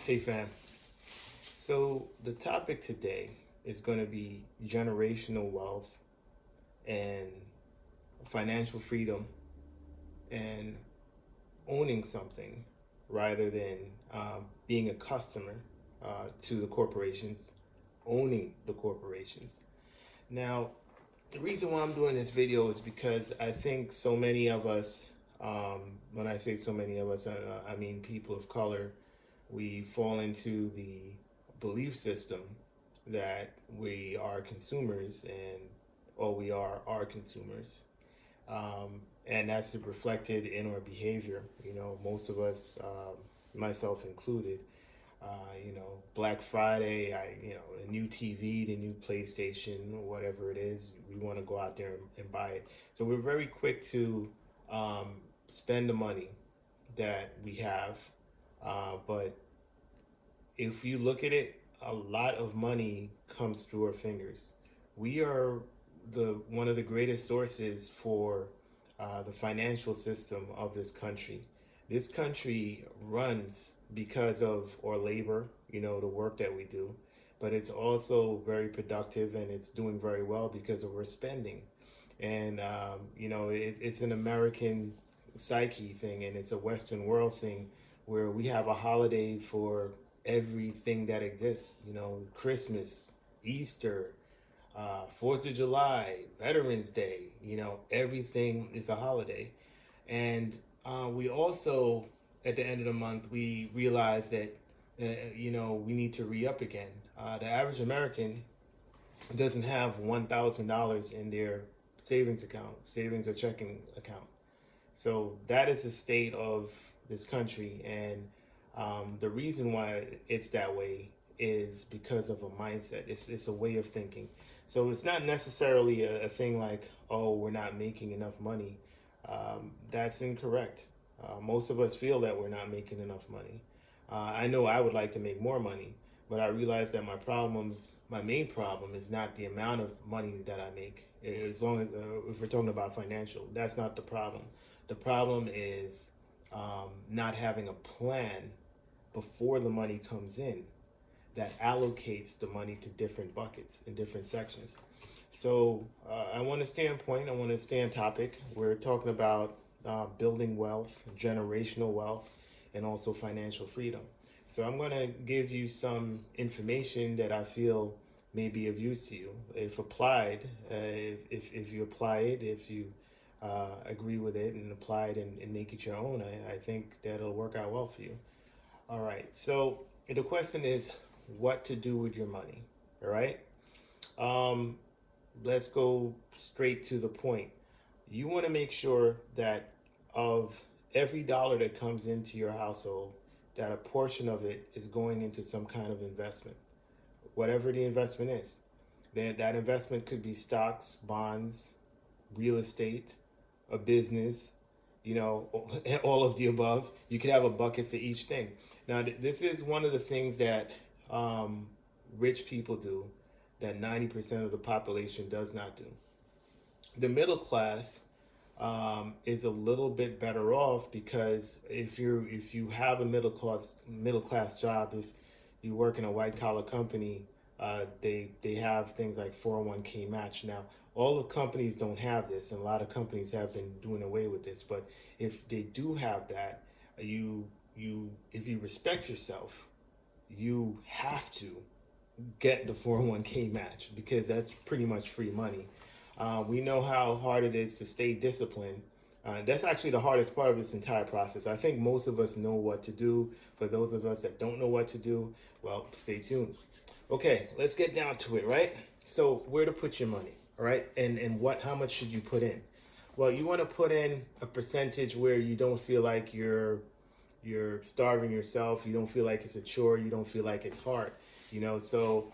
Hey fam. So the topic today is going to be generational wealth and financial freedom and owning something rather than being a customer to the corporations, owning the corporations. Now, the reason why I'm doing this video is because I think so many of us, when I say so many of us, I mean people of color, we fall into the belief system that we are consumers and all we are consumers. And that's reflected in our behavior. Most of us, myself included, Black Friday, a new TV, the new PlayStation, whatever it is, we want to go out there and buy it. So we're very quick to spend the money that we have. But if you look at it, a lot of money comes through our fingers. We are the one of the greatest sources for the financial system of this country. This country runs because of our labor, the work that we do, but it's also very productive and it's doing very well because of our spending. And, it's an American psyche thing and it's a Western world thing where we have a holiday for everything that exists, Christmas, Easter, 4th of July, Veterans Day, everything is a holiday. And we also, at the end of the month, we realize that, we need to re up again. The average American doesn't have $1,000 in their savings or checking account. So that is the state of this country. And the reason why it's that way is because of a mindset. It's a way of thinking. So it's not necessarily a thing like, oh, we're not making enough money. That's incorrect. Most of us feel that we're not making enough money. I know I would like to make more money, but I realize that my main problem is not the amount of money that I make. As long as, if we're talking about financial, that's not the problem. The problem is not having a plan before the money comes in that allocates the money to different buckets in different sections. So I want to stay on point. I want to stay on topic. We're talking about building wealth, generational wealth, and also financial freedom. So I'm going to give you some information that I feel may be of use to you. If applied, if you apply it, if you agree with it and apply it and make it your own, I think that'll work out well for you. All right. So the question is what to do with your money. All right. Let's go straight to the point. You want to make sure that of every dollar that comes into your household, that a portion of it is going into some kind of investment, whatever the investment is. Then that investment could be stocks, bonds, real estate, a business, all of the above. You could have a bucket for each thing. Now, this is one of the things that rich people do that 90% of the population does not do. The middle class is a little bit better off because if you have a middle class job, if you work in a white collar company, they have things like 401k match. Now, all the companies don't have this, and a lot of companies have been doing away with this. But if they do have that, if you respect yourself, you have to get the 401k match because that's pretty much free money. We know how hard it is to stay disciplined. That's actually the hardest part of this entire process. I think most of us know what to do. For those of us that don't know what to do, well, stay tuned. Okay, let's get down to it, right? So where to put your money, all right? And how much should you put in? Well, you want to put in a percentage where you don't feel like you're starving yourself. You don't feel like it's a chore. You don't feel like it's hard. So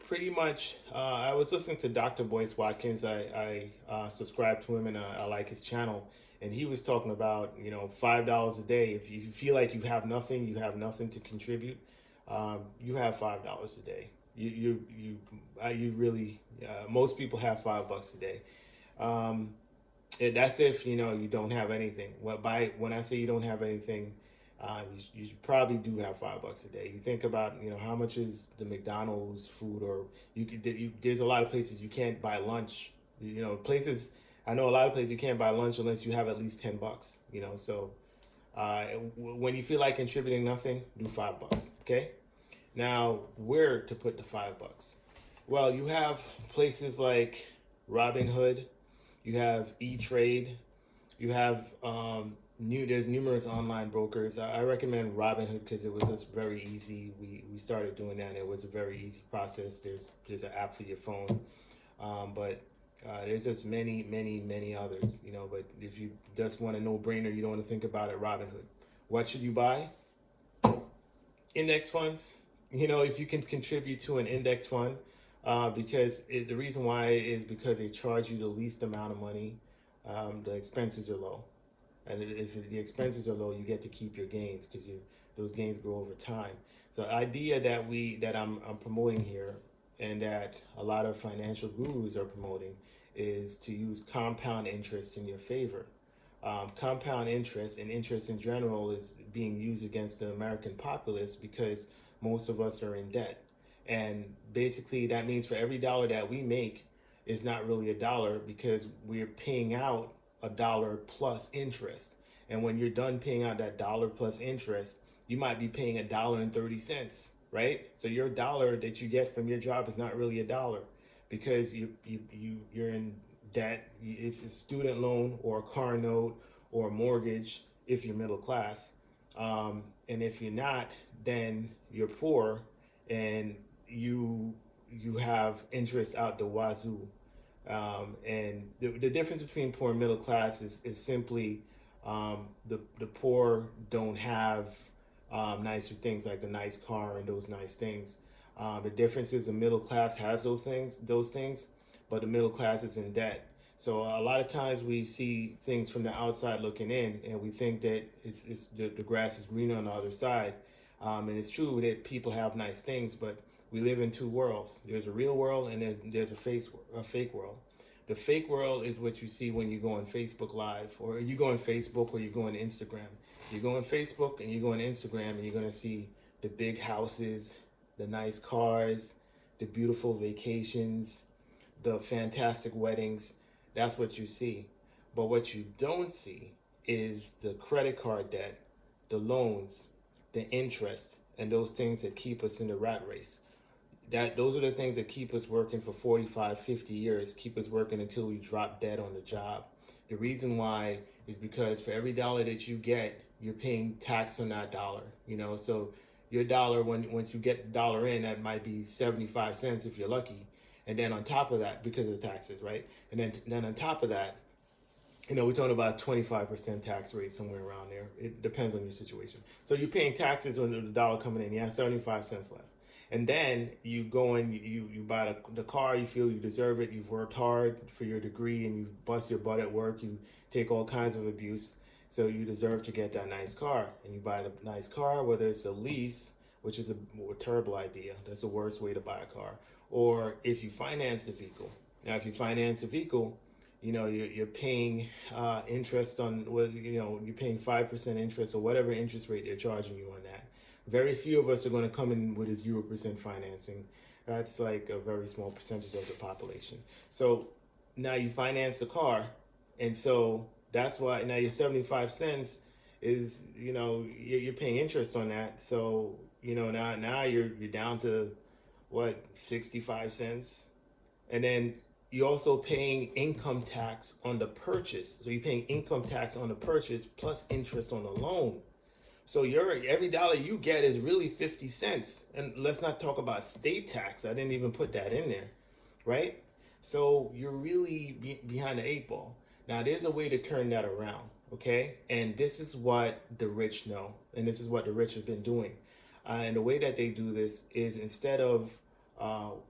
pretty much, I was listening to Dr. Boyce Watkins. I subscribe to him and I like his channel. And he was talking about, $5 a day. If you feel like you have nothing to contribute, you have $5 a day. You really, most people have $5 a day. That's if you don't have anything. When I say you don't have anything, you probably do have $5 a day. You think about, how much is the McDonald's food, or there's a lot of places you can't buy lunch. Places, I know a lot of places you can't buy lunch unless you have at least $10. So when you feel like contributing nothing, do $5. Okay. Now, where to put the $5? Well, you have places like Robinhood, you have E-Trade, you have there's numerous online brokers. I recommend Robinhood because it was just very easy. We started doing that. And it was a very easy process. There's an app for your phone, but there's just many others. But if you just want a no-brainer, you don't want to think about it. Robinhood. What should you buy? Index funds. If you can contribute to an index fund, because the reason why is because they charge you the least amount of money. The expenses are low, and if the expenses are low, you get to keep your gains because those gains grow over time. So the idea that I'm promoting here, and that a lot of financial gurus are promoting, is to use compound interest in your favor. Compound interest and interest in general is being used against the American populace because most of us are in debt. And basically that means for every dollar that we make is not really a dollar because we're paying out a dollar plus interest. And when you're done paying out that dollar plus interest, you might be paying $1.30, right? So your dollar that you get from your job is not really a dollar because you're in debt. It's a student loan or a car note or a mortgage if you're middle class. And if you're not, then you're poor and you have interest out the wazoo. And the difference between poor and middle class is simply the poor don't have nicer things like the nice car and those nice things. The difference is the middle class has those things, but the middle class is in debt. So a lot of times we see things from the outside looking in, and we think that it's the grass is greener on the other side. And it's true that people have nice things, but we live in two worlds. There's a real world and there's a fake world. The fake world is what you see when you go on Facebook Live, or you go on Facebook, or you go on Instagram. You go on Facebook and you go on Instagram, and you're going to see the big houses, the nice cars, the beautiful vacations, the fantastic weddings. That's what you see. But what you don't see is the credit card debt, the loans, the interest, and those things that keep us in the rat race. Those are the things that keep us working for 45, 50 years, keep us working until we drop dead on the job. The reason why is because for every dollar that you get, you're paying tax on that dollar. So your dollar, once you get the dollar in, that might be 75 cents if you're lucky. And then on top of that, because of the taxes, right? And then on top of that, we're talking about 25% tax rate, somewhere around there. It depends on your situation. So you're paying taxes on the dollar coming in. You have 75 cents left. And then you go and you buy the car, you feel you deserve it, you've worked hard for your degree, and you bust your butt at work, you take all kinds of abuse, so you deserve to get that nice car. And you buy the nice car, whether it's a lease, which is a terrible idea. That's the worst way to buy a car. Or if you finance the vehicle. Now, if you finance a vehicle, you're paying interest on, you're paying 5% interest or whatever interest rate they're charging you on that. Very few of us are going to come in with a 0% financing. That's like a very small percentage of the population. So now you finance the car, and so that's why now your 75 cents is, you're paying interest on that. So, now you're down to what, 65 cents. And then you're also paying income tax on the purchase. So you're paying income tax on the purchase plus interest on the loan. So every dollar you get is really 50 cents. And let's not talk about state tax. I didn't even put that in there, right? So you're really behind the eight ball. Now, there's a way to turn that around, okay? And this is what the rich know. And this is what the rich have been doing. And the way that they do this is instead of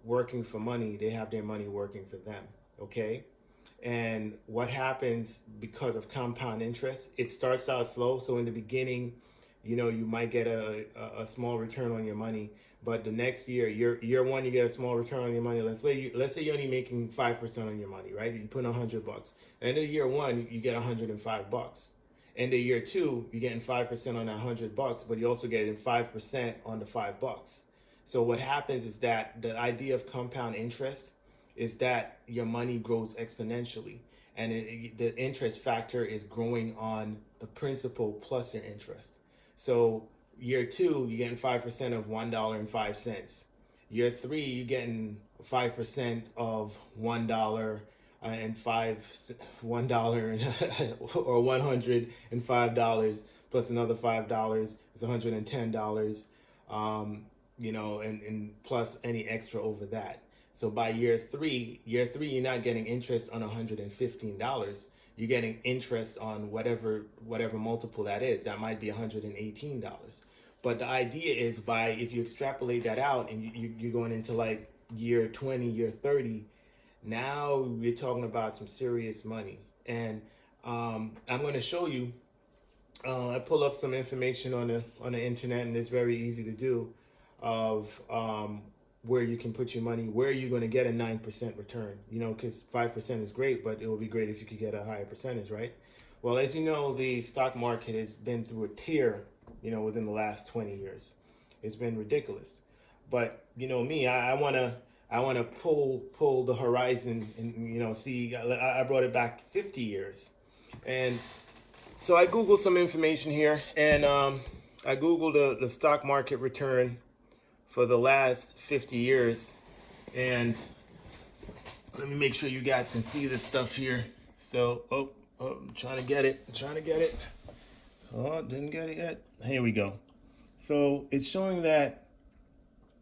working for money, they have their money working for them, okay? And what happens because of compound interest, it starts out slow. So in the beginning, you might get a small return on your money, but the next year one, you get a small return on your money. Let's say you're only making 5% on your money, right? You put in $100. End of year one, you get $105. And the year two, you're getting 5% on that $100, but you're also getting 5% on the $5. So what happens is that the idea of compound interest is that your money grows exponentially, and the interest factor is growing on the principal plus your interest. So year two, you're getting 5% of $1.05. Year three, you're getting 5% of $1 and $1 or $105 plus another $5 is $110. And plus any extra over that. So by year three, you're not getting interest on $115. You're getting interest on whatever multiple that is. That might be $118. But the idea is, by if you extrapolate that out and you're going into like year 20, year 30, now we're talking about some serious money. And I'm going to show you. I pull up some information on the internet, and it's very easy to do, of where you can put your money, where you're going to get a 9% return. Because 5% is great, but it would be great if you could get a higher percentage, right? Well, as you know, the stock market has been through a tear, within the last 20 years. It's been ridiculous. But me, I want to pull the horizon and see. I brought it back 50 years, and so I googled some information here, and I googled the stock market return for the last 50 years, and let me make sure you guys can see this stuff here. So, I'm trying to get it. Oh, didn't get it yet. Here we go. So it's showing that,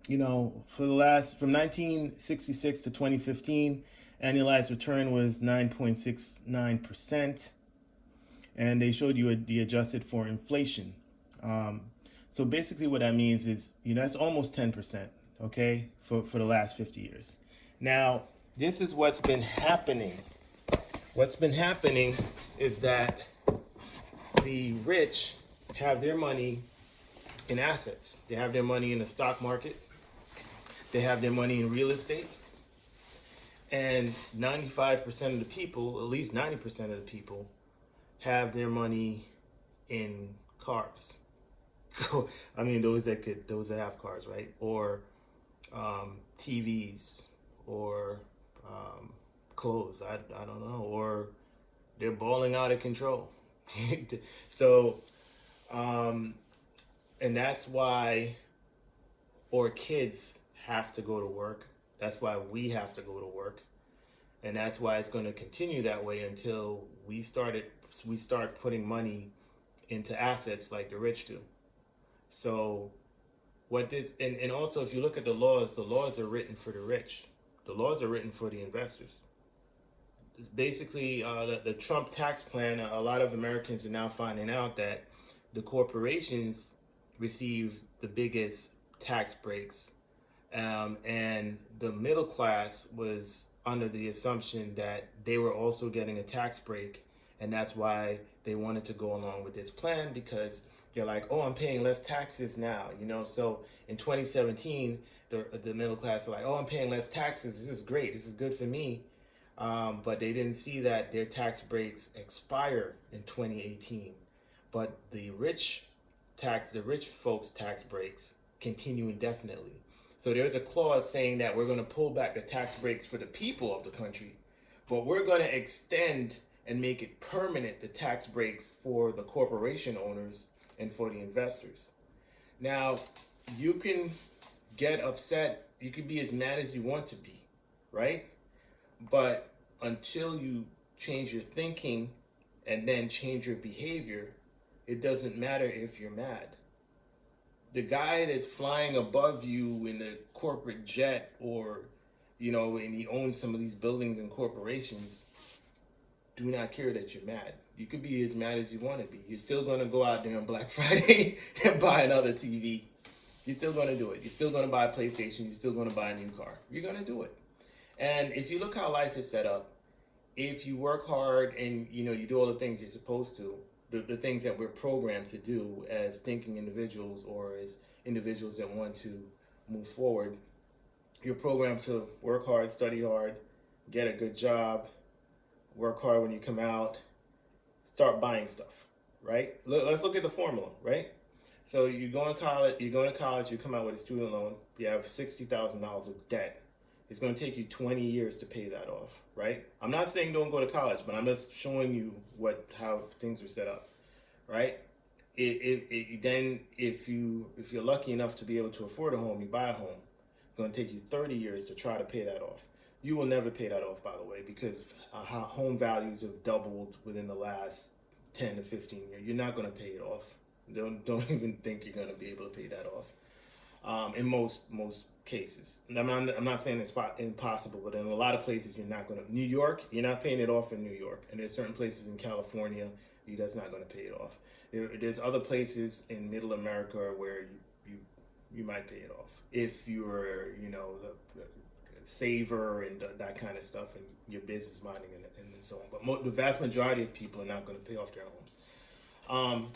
for the last, from 1966 to 2015, annualized return was 9.69%. And they showed you the adjusted for inflation. So basically what that means is, that's almost 10%, okay, for the last 50 years. Now, this is what's been happening. What's been happening is that the rich have their money in assets. They have their money in the stock market. They have their money in real estate. And 95% of the people, at least 90% of the people, have their money in cars. I mean, those that have cars, right? Or TVs, or clothes. I don't know. Or they're balling out of control. So, and that's why, or kids have to go to work. That's why we have to go to work. And that's why it's going to continue that way until we start putting money into assets like the rich do. So what this, and also if you look at the laws are written for the rich. The laws are written for the investors. It's basically the Trump tax plan. A lot of Americans are now finding out that the corporations receive the biggest tax breaks, and the middle class was under the assumption that they were also getting a tax break, and that's why they wanted to go along with this plan, because they're like, oh, I'm paying less taxes now, So in 2017, the middle class are like, oh, I'm paying less taxes. This is great. This is good for me. But they didn't see that their tax breaks expire in 2018. But the rich folks' tax breaks continue indefinitely. So there's a clause saying that we're going to pull back the tax breaks for the people of the country, but we're going to extend and make it permanent, the tax breaks for the corporation owners and for the investors. Now, you can get upset. You can be as mad as you want to be, right? But until you change your thinking and then change your behavior, it doesn't matter if you're mad. The guy that's flying above you in a corporate jet, or, and he owns some of these buildings and corporations, do not care that you're mad. You could be as mad as you want to be. You're still going to go out there on Black Friday and buy another TV. You're still going to do it. You're still going to buy a PlayStation. You're still going to buy a new car. You're going to do it. And if you look how life is set up, if you work hard and you do all the things you're supposed to, the things that we're programmed to do as thinking individuals, or as individuals that want to move forward, you're programmed to work hard, study hard, get a good job, work hard when you come out, start buying stuff, right? Let's look at the formula, right? So you go in college, you come out with a student loan, you have $60,000 of debt. It's going to take you 20 years to pay that off, right? I'm not saying don't go to college, but I'm just showing you how things are set up, right? Then if you're lucky enough to be able to afford a home, you buy a home. It's going to take you 30 years to try to pay that off. You will never pay that off, by the way, because how home values have doubled within the last 10 to 15 years. You're not going to pay it off. Don't even think you're going to be able to pay that off. In most cases, I'm not saying it's impossible, but in a lot of places you're not going to. New York, you're not paying it off in New York, and there's certain places in California you're just not going to pay it off. There's other places in Middle America where you might pay it off if you're the saver and that kind of stuff and your business minding and so on. But the vast majority of people are not going to pay off their homes.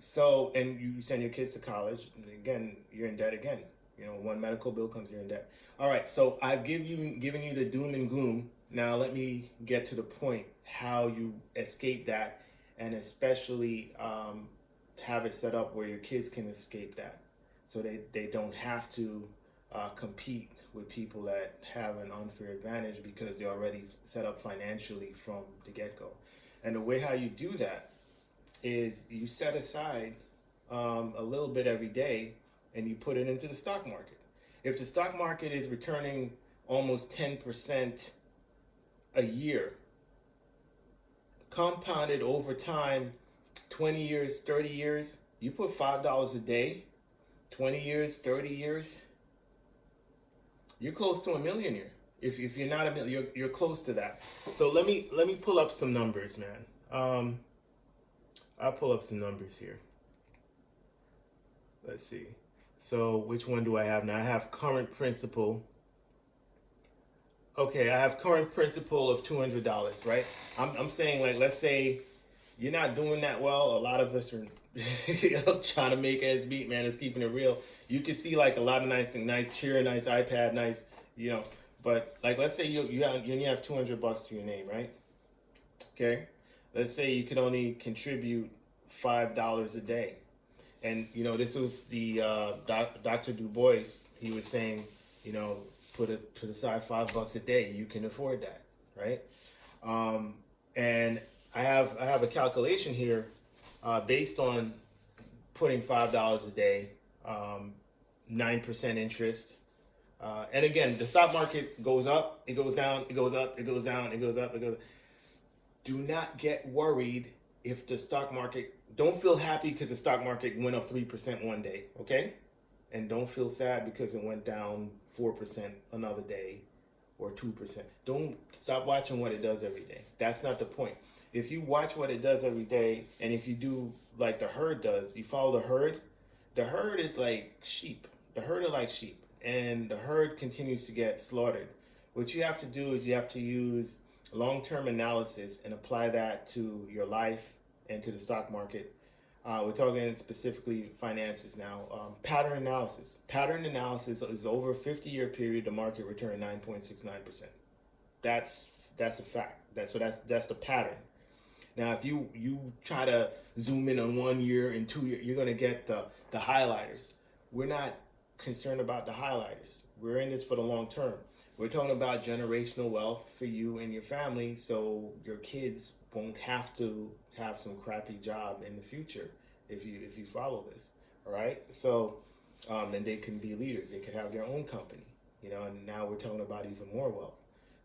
So, and you send your kids to college, and again, you're in debt again. One medical bill comes, you're in debt. All right, so I've given you the doom and gloom. Now let me get to the point, how you escape that, and especially have it set up where your kids can escape that, so they don't have to compete with people that have an unfair advantage because they're already set up financially from the get-go. And the way how you do that is you set aside a little bit every day and you put it into the stock market. If the stock market is returning almost 10% a year, compounded over time, 20 years, 30 years, you put $5 a day, 20 years, 30 years, you're close to a millionaire. If you're not a millionaire, you're close to that. So let me pull up some numbers, man. I'll pull up some numbers here. Let's see. So which one do I have now? I have current principal. Okay, I have current principal of $200, right? I'm saying, like, let's say you're not doing that well. A lot of us are trying to make ends meet, man. It's keeping it real. You can see like a lot of nice things, nice chair, nice iPad, nice, but like, let's say you only have $200 to your name, right? Okay. Let's say you could only contribute $5 a day. And, this was the Dr. Du Bois. He was saying, put aside $5 a day. You can afford that, right? And I have a calculation here based on putting $5 a day, 9% interest. And again, the stock market goes up, it goes down, it goes up, it goes down, it goes up, it goes. Do not get worried if the stock market. Don't feel happy because the stock market went up 3% one day, okay? And don't feel sad because it went down 4% another day or 2%. Don't stop watching what it does every day. That's not the point. If you watch what it does every day, and if you do like the herd does, you follow the herd is like sheep. The herd are like sheep, and the herd continues to get slaughtered. What you have to do is you have to use long-term analysis and apply that to your life and to the stock market. We're talking specifically finances now. Pattern analysis. Pattern analysis is over a 50-year period, the market returned 9.69%. That's a fact. That's the pattern. Now, if you try to zoom in on 1 year and 2 years, you're going to get the highlighters. We're not concerned about the highlighters. We're in this for the long term. We're talking about generational wealth for you and your family, so your kids won't have to have some crappy job in the future if you follow this. All right. So, and they can be leaders. They could have their own company. And now we're talking about even more wealth.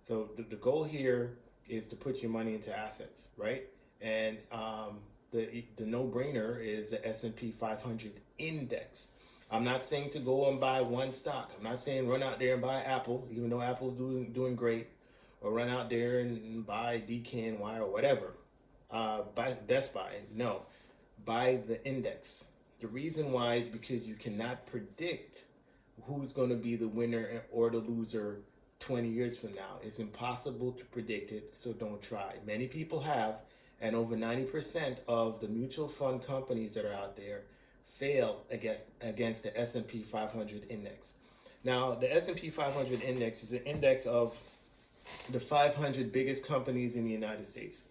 So the goal here is to put your money into assets, right? And the no-brainer is the S&P 500 index. I'm not saying to go and buy one stock. I'm not saying run out there and buy Apple, even though Apple's doing great, or run out there and buy DKNY or whatever. Buy Best Buy. No, buy the index. The reason why is because you cannot predict who's going to be the winner or the loser 20 years from now. It's impossible to predict it, so don't try. Many people have, and over 90% of the mutual fund companies that are out there fail against the S&P 500 index. Now, the S&P 500 index is an index of the 500 biggest companies in the United States,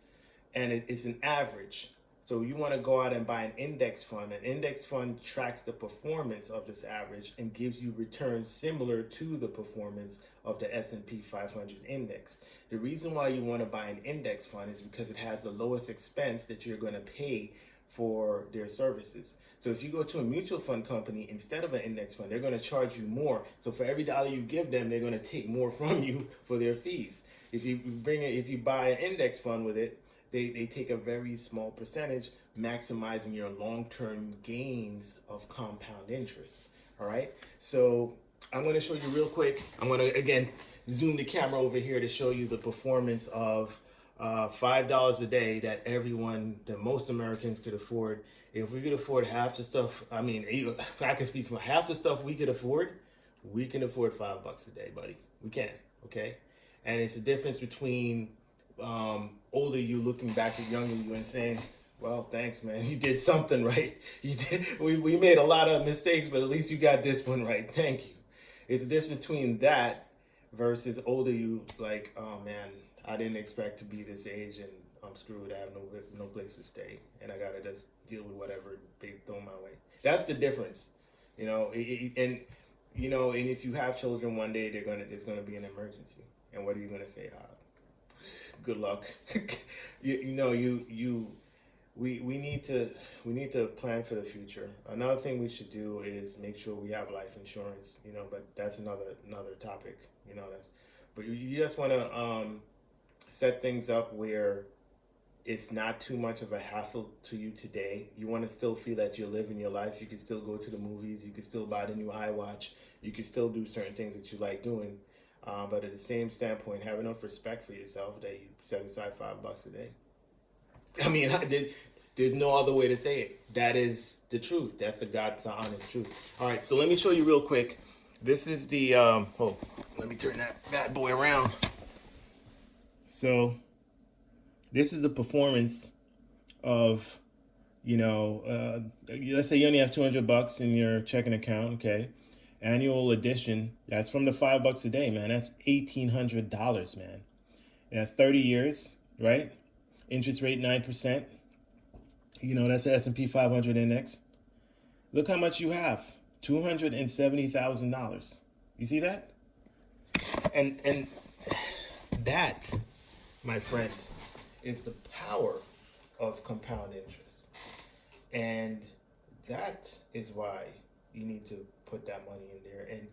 and it's an average. So you want to go out and buy an index fund. An index fund tracks the performance of this average and gives you returns similar to the performance of the S&P 500 index. The reason why you want to buy an index fund is because it has the lowest expense that you're going to pay for their services. So if you go to a mutual fund company instead of an index fund, they're going to charge you more. So for every dollar you give them, they're going to take more from you for their fees. If you buy an index fund with it, they take a very small percentage, maximizing your long-term gains of compound interest. All right. So I'm going to show you real quick. I'm going to again zoom the camera over here to show you the performance of $5 a day that most Americans could afford. If we could afford half the stuff, I mean, if I can speak for half the stuff we could afford, we can afford $5 a day, buddy. We can, okay? And it's a difference between older you looking back at younger you and saying, well, thanks, man. You did something right. You did. We made a lot of mistakes, but at least you got this one right. Thank you. It's a difference between that versus older you like, oh man, I didn't expect to be this age and I'm screwed. I have no place to stay, and I gotta just deal with whatever they throw my way. That's the difference, and if you have children one day, there's gonna be an emergency, and what are you gonna say? Good luck. We need to plan for the future. Another thing we should do is make sure we have life insurance. But that's another topic. But you just want to set things up where it's not too much of a hassle to you today. You want to still feel that you're living your life. You can still go to the movies. You can still buy the new iWatch. You can still do certain things that you like doing. But at the same standpoint, have enough respect for yourself that you set aside $5 a day. I mean, there's no other way to say it. That is the truth. That's the God's honest truth. All right, so let me show you real quick. This is the, let me turn that bad boy around. So this is the performance of, let's say you only have $200 in your checking account, okay? Annual addition, that's from the $5 a day, man. That's $1,800, man. 30 years, right? Interest rate 9%. That's the S&P 500 index. Look how much you have. $270,000. You see that? And that, my friend, is the power of compound interest. And that is why you need to put that money in there. And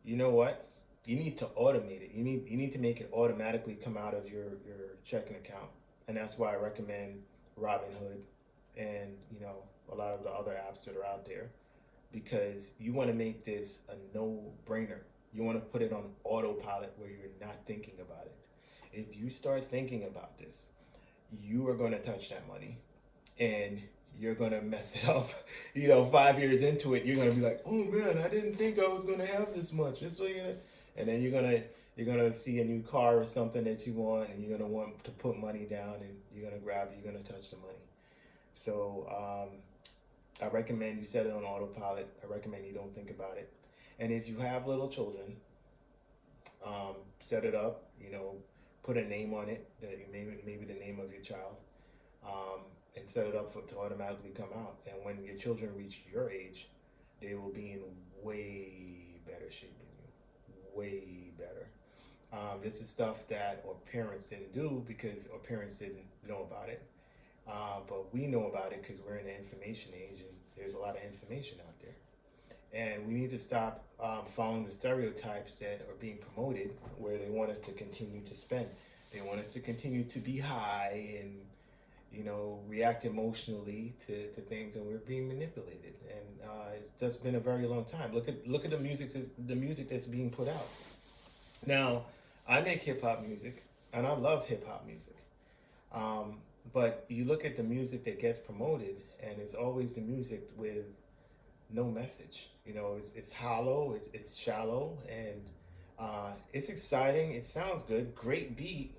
you know what? You need to automate it. You need to make it automatically come out of your checking account. And that's why I recommend Robinhood and a lot of the other apps that are out there, because you want to make this a no-brainer. You want to put it on autopilot where you're not thinking about it. If you start thinking about this, you are going to touch that money and you're going to mess it up. 5 years into it, you're going to be like, oh man, I didn't think I was going to have this much. And then you're going to see a new car or something that you want, and you're going to want to put money down, and you're going to grab it, you're going to touch the money. So I recommend you set it on autopilot. I recommend you don't think about it. And if you have little children, set it up, put a name on it, maybe the name of your child, and set it up to automatically come out. And when your children reach your age, they will be in way better shape than you, way better. This is stuff that our parents didn't do because our parents didn't know about it. But we know about it because we're in the information age, and there's a lot of information out there. And we need to stop following the stereotypes that are being promoted, where they want us to continue to spend. They want us to continue to be high and, react emotionally to things, and we're being manipulated. And it's just been a very long time. Look at the music that's being put out. Now, I make hip hop music, and I love hip hop music. But you look at the music that gets promoted, and it's always the music with no message. It's hollow, it's shallow, and it's exciting. It sounds good, great beat.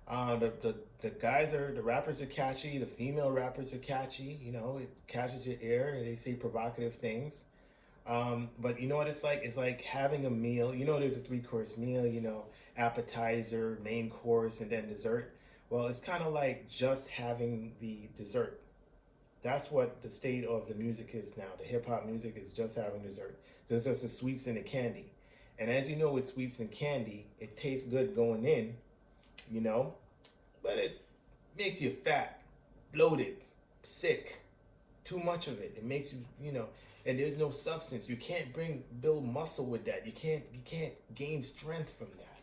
The rappers are catchy. The female rappers are catchy. It catches your ear, and they say provocative things. But you know what it's like? It's like having a meal. There's a 3-course meal. Appetizer, main course, and then dessert. Well, it's kind of like just having the dessert. That's what the state of the music is now. The hip hop music is just having dessert. There's just the sweets and the candy. And as you know, with sweets and candy, it tastes good going in, you know, but it makes you fat, bloated, sick. Too much of it. It makes you, and there's no substance. You can't build muscle with that. You can't gain strength from that.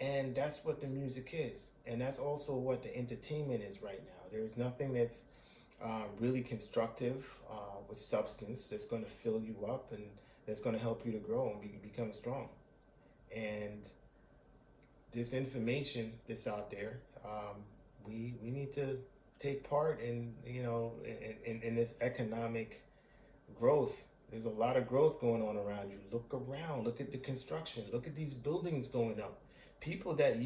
And that's what the music is. And that's also what the entertainment is right now. There is nothing that's really constructive with substance that's going to fill you up and that's going to help you to grow and become strong. And this information that's out there, we need to take part in in this economic growth. There's a lot of growth going on around you. Look around, look at the construction, look at these buildings going up. People that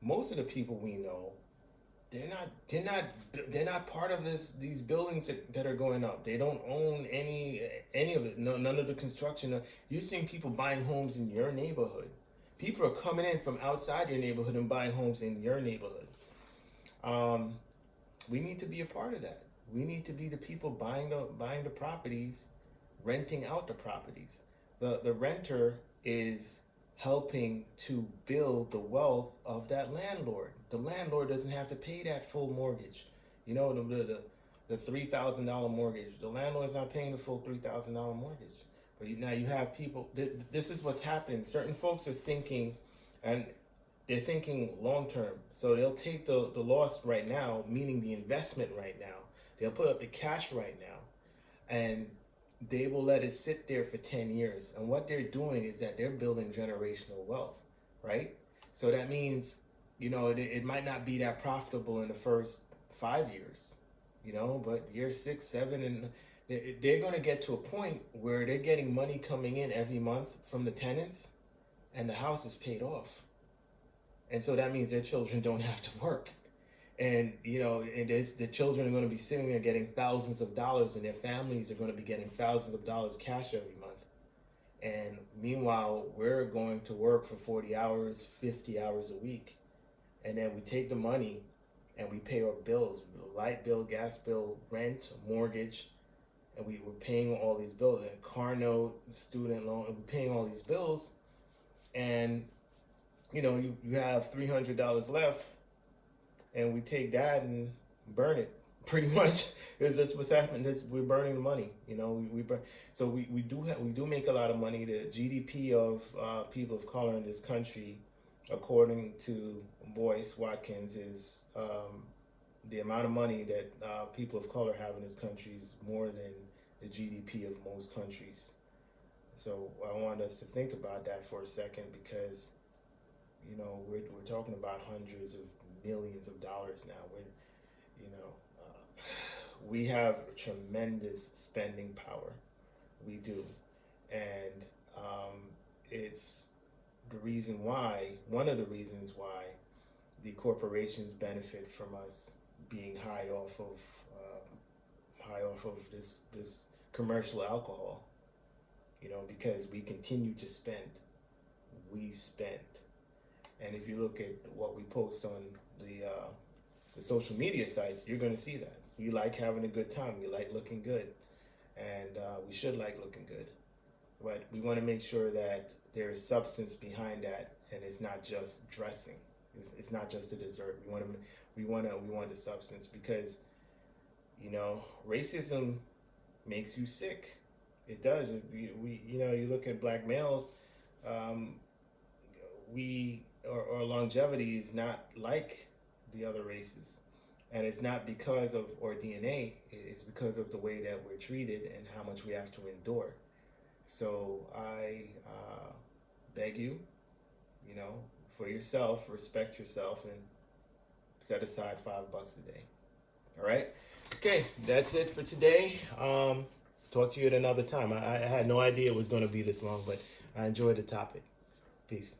most of the people we know, they're not part of these buildings that are going up. They don't own any of it. No, none of the construction. You're seeing people buying homes in your neighborhood. People are coming in from outside your neighborhood and buying homes in your neighborhood. We need to be a part of that. We need to be the people buying the properties, renting out the properties. The renter is helping to build the wealth of that landlord. The landlord doesn't have to pay that full mortgage. The $3,000 mortgage. The landlord's not paying the full $3,000 mortgage. But now you have people. This is what's happening. Certain folks are thinking, and they're thinking long term. So they'll take the loss right now, meaning the investment right now. They'll put up the cash right now, and they will let it sit there for 10 years. And what they're doing is that they're building generational wealth, right? So that means, it might not be that profitable in the first 5 years, but year 6, 7, and they're going to get to a point where they're getting money coming in every month from the tenants, and the house is paid off. And so that means their children don't have to work. And, the children are going to be sitting there getting thousands of dollars, and their families are going to be getting thousands of dollars cash every month. And meanwhile, we're going to work for 40 hours, 50 hours a week. And then we take the money and we pay our bills, light bill, gas bill, rent, mortgage. And we're paying all these bills, a car note, student loan, and we're paying all these bills. And you have $300 left, and we take that and burn it. Pretty much, that's what's happening. We're burning the money. We burn. So we do make a lot of money. The GDP of people of color in this country, according to Boyce Watkins, is the amount of money that people of color have in this country is more than the GDP of most countries. So I want us to think about that for a second, because we're talking about hundreds of millions of dollars now. We have tremendous spending power. We do. And it's one of the reasons why the corporations benefit from us being high off of this commercial alcohol, because we continue to spend. We spend. And if you look at what we post on the social media sites, you're going to see that. We like having a good time. We like looking good. And we should like looking good. But we want to make sure that there is substance behind that, and it's not just dressing. It's not just a dessert. We want the substance, because racism makes you sick. It does. You look at black males. Our longevity is not like the other races, and it's not because of our DNA. It's because of the way that we're treated and how much we have to endure. So I beg you, for yourself, respect yourself, and set aside $5 a day. All right. Okay, that's it for today. Talk to you at another time. I had no idea it was going to be this long, but I enjoyed the topic. Peace.